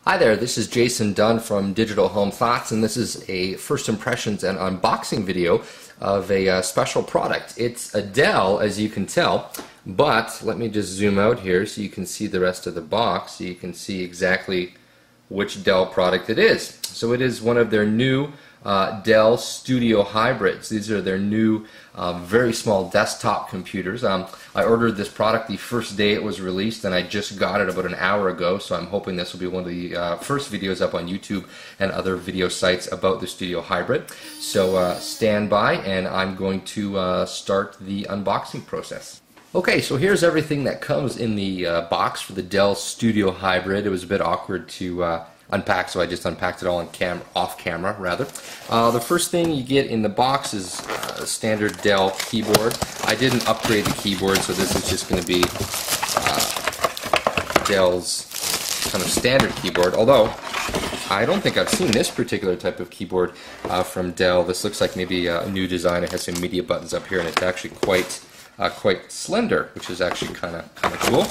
Hi there, this is Jason Dunn from Digital Home Thoughts, and this is a first impressions and unboxing video of a special product. It's a Dell, as you can tell, but let me just zoom out here so you can see the rest of the box, so you can see exactly which Dell product it is. So it is one of their new Dell Studio Hybrids. These are their new very small desktop computers. I ordered this product the first day it was released, and I just got it about an hour ago, so I'm hoping this will be one of the first videos up on YouTube and other video sites about the Studio Hybrid. So stand by, and I'm going to start the unboxing process. Okay, so here's everything that comes in the box for the Dell Studio Hybrid. It was a bit awkward to unpack, so I just unpacked it all on off camera rather. The first thing you get in the box is a standard Dell keyboard. I didn't upgrade the keyboard, so this is just going to be Dell's kind of standard keyboard, although I don't think I've seen this particular type of keyboard from Dell. This looks like maybe a new design. It has some media buttons up here, and it's actually quite slender, which is actually kind of cool.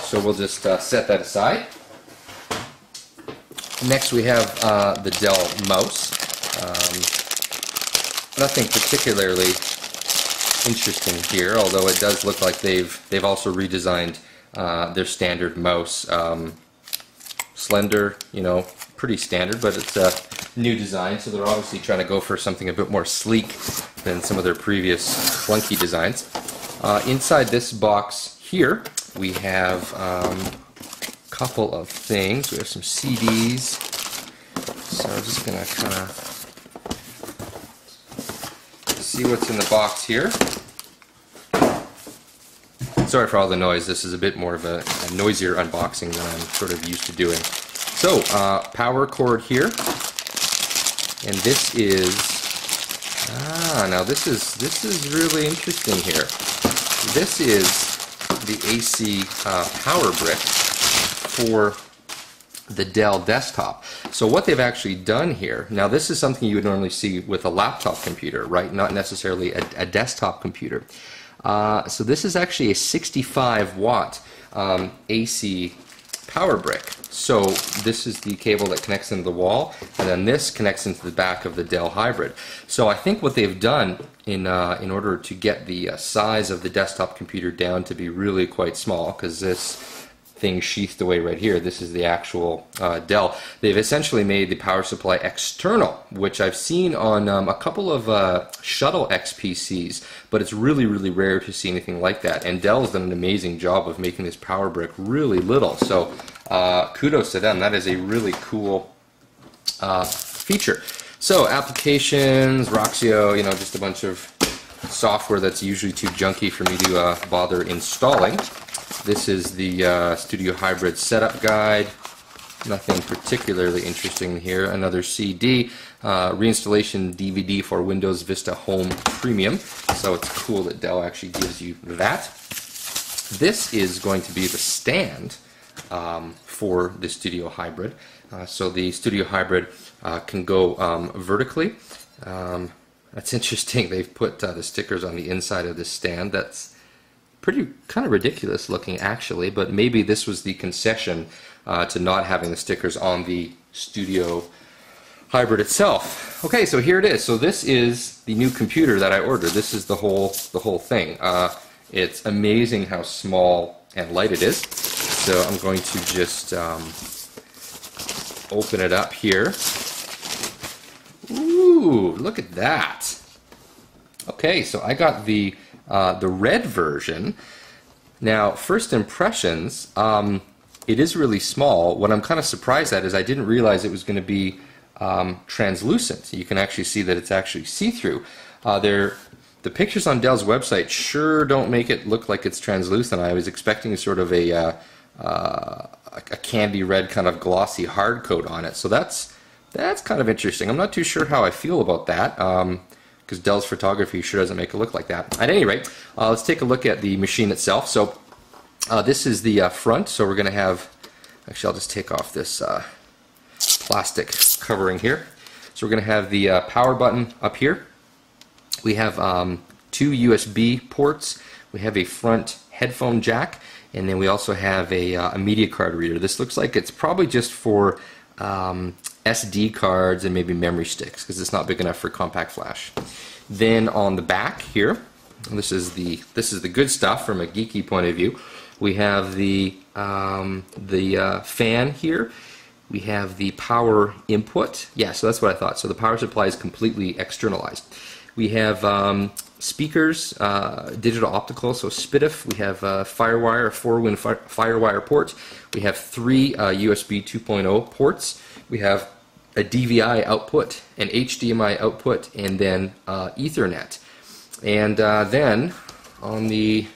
So we'll just set that aside. Next we have the Dell mouse. Nothing particularly interesting here, although it does look like they've also redesigned their standard mouse. Slender, you know, pretty standard, but it's a new design, so they're obviously trying to go for something a bit more sleek than some of their previous clunky designs. Inside this box here we have couple of things. We have some CDs, so I'm just going to kind of see what's in the box here. Sorry for all the noise, this is a bit more of a noisier unboxing than I'm sort of used to doing. So, power cord here, and this is, now this is really interesting here. This is the AC power brick for the Dell desktop. So what they've actually done here, now this is something you would normally see with a laptop computer, right? Not necessarily a desktop computer. So this is actually a 65 watt AC power brick. So this is the cable that connects into the wall, and then this connects into the back of the Dell Hybrid. So I think what they've done in order to get the size of the desktop computer down to be really quite small, because this thing sheathed away right here, this is the actual Dell. They've essentially made the power supply external, which I've seen on a couple of Shuttle XPCs, but it's really rare to see anything like that. And Dell's done an amazing job of making this power brick really little. So kudos to them. That is a really cool feature. So applications, Roxio, you know, just a bunch of software that's usually too junky for me to bother installing. This is the Studio Hybrid setup guide. Nothing particularly interesting here. Another CD, reinstallation DVD for Windows Vista Home Premium. So it's cool that Dell actually gives you that. This is going to be the stand for the Studio Hybrid. So the Studio Hybrid can go vertically. That's interesting. They've put the stickers on the inside of this stand. That's pretty kind of ridiculous looking actually, but maybe this was the concession to not having the stickers on the Studio Hybrid itself. Okay, so here it is. So this is the new computer that I ordered. This is the whole thing. It's amazing how small and light it is. So I'm going to just open it up here. Ooh, look at that. Okay, so I got the red version. Now, first impressions, it is really small. What I'm kind of surprised at is I didn't realize it was going to be translucent. You can actually see that it's actually see-through. The pictures on Dell's website sure don't make it look like it's translucent. I was expecting sort of a candy red kind of glossy hard coat on it. So that's kind of interesting. I'm not too sure how I feel about that. Because Dell's photography sure doesn't make it look like that. At any rate, let's take a look at the machine itself. So this is the front, so we're going to have, actually I'll just take off this plastic covering here. So we're going to have the power button up here. We have two USB ports. We have a front headphone jack, And then we also have a media card reader. This looks like it's probably just for SD cards and maybe memory sticks, because it's not big enough for compact flash. Then on the back here, this is the good stuff from a geeky point of view. We have the fan here. We have the power input. Yeah, so that's what I thought. So the power supply is completely externalized. We have speakers, digital optical, so SPDIF. We have FireWire, 4-win FireWire ports. We have 3 USB 2.0 ports. We have a DVI output, an HDMI output, and then Ethernet. And then on the,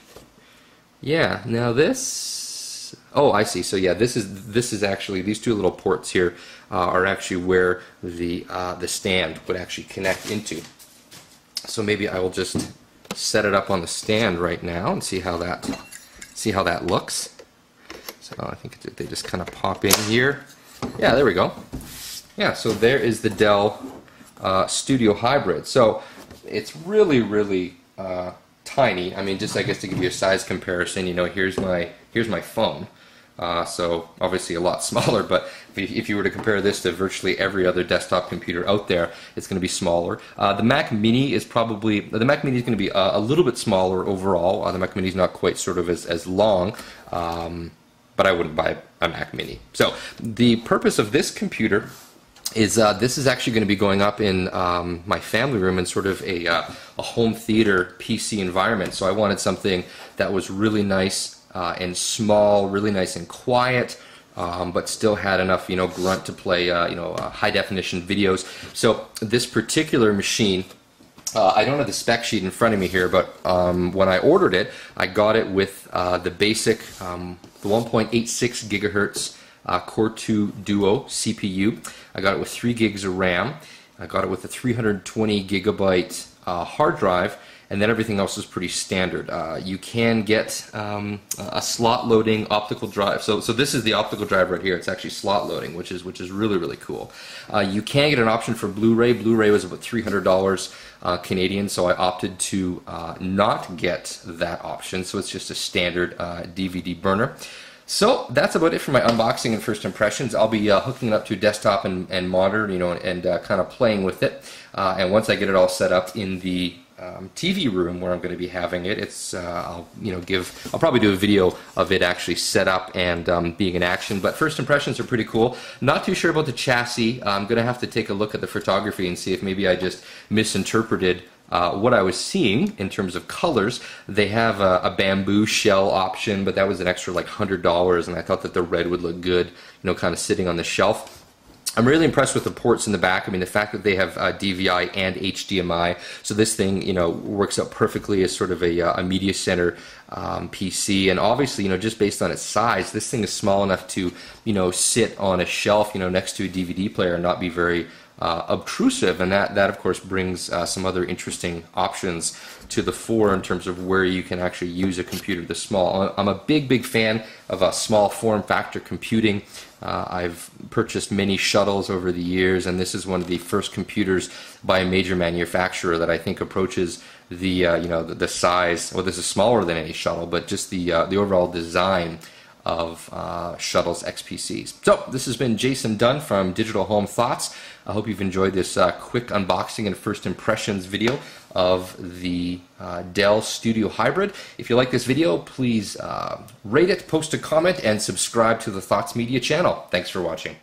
yeah, now this, oh, I see. So yeah, this is actually, these 2 little ports here are actually where the stand would actually connect into. So maybe I will just set it up on the stand right now and see how that looks. So I think they just kind of pop in here. Yeah, there we go. Yeah, so there is the Dell Studio Hybrid. So it's really, really tiny. I mean, just I guess to give you a size comparison, you know, here's my phone. So obviously a lot smaller, but if you were to compare this to virtually every other desktop computer out there, it's going to be smaller. The Mac Mini is going to be a little bit smaller overall. The Mac Mini is not quite sort of as long, but I wouldn't buy a Mac Mini. So the purpose of this computer is this is actually going to be going up in my family room in sort of a home theater PC environment. So I wanted something that was really nice and small, really nice and quiet, but still had enough, you know, grunt to play, high definition videos. So this particular machine, I don't have the spec sheet in front of me here, but when I ordered it, I got it with the basic, the 1.86 gigahertz Core 2 Duo CPU. I got it with 3 gigs of RAM. I got it with a 320 gigabyte hard drive, and then everything else is pretty standard. You can get a slot loading optical drive. So this is the optical drive right here. It's actually slot loading, which is really, really cool. You can get an option for Blu-ray. Blu-ray was about $300 Canadian, so I opted to not get that option. So it's just a standard DVD burner. So that's about it for my unboxing and first impressions. I'll be hooking it up to a desktop and monitor, you know, and kind of playing with it. And once I get it all set up in the TV room where I'm going to be having it, I'll probably do a video of it actually set up and being in action. But first impressions are pretty cool. Not too sure about the chassis. I'm going to have to take a look at the photography and see if maybe I just misinterpreted what I was seeing in terms of colors. They have a bamboo shell option, but that was an extra like $100, and I thought that the red would look good, you know, kind of sitting on the shelf. I'm really impressed with the ports in the back. I mean, the fact that they have DVI and HDMI, so this thing, you know, works out perfectly as sort of a media center PC. And obviously, you know, just based on its size, this thing is small enough to, you know, sit on a shelf, you know, next to a DVD player and not be very obtrusive, and that of course brings some other interesting options to the fore in terms of where you can actually use a computer this small. I'm a big fan of small form factor computing. I've purchased many shuttles over the years, and this is one of the first computers by a major manufacturer that I think approaches the the size. Well, this is smaller than any shuttle, but just the overall design of shuttles XPCs. So this has been Jason Dunn from Digital Home Thoughts. I hope you've enjoyed this quick unboxing and first impressions video of the Dell Studio Hybrid. If you like this video, please rate it, post a comment, and subscribe to the Thoughts Media channel. Thanks for watching.